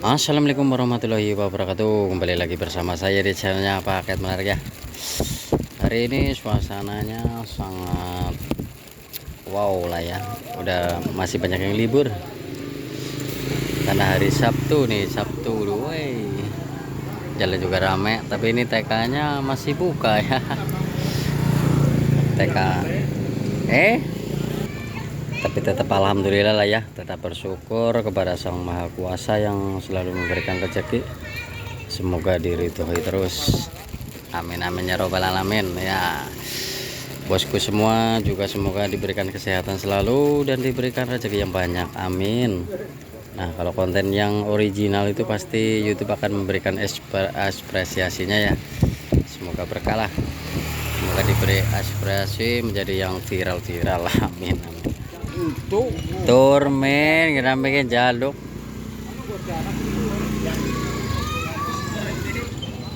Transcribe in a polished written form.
Assalamualaikum warahmatullahi wabarakatuh. Kembali lagi bersama saya di channelnya Paket Menarik ya. Hari ini suasananya sangat wow lah ya. Udah masih banyak yang libur karena hari Sabtu nih, Sabtu woi. Jalan juga rame, tapi ini TK-nya masih buka ya. TK. Tapi tetap alhamdulillah lah ya, tetap bersyukur kepada Sang Maha Kuasa yang selalu memberikan rezeki. Semoga diridhoi terus. Amin amin ya robbal alamin ya. Bosku semua juga semoga diberikan kesehatan selalu dan diberikan rezeki yang banyak. Amin. Nah, kalau konten yang original itu pasti YouTube akan memberikan apresiasinya ya. Semoga berkah lah. Semoga diberi aspirasi menjadi yang viral-viral. Amin amin. Turmen kita bikin jaluk.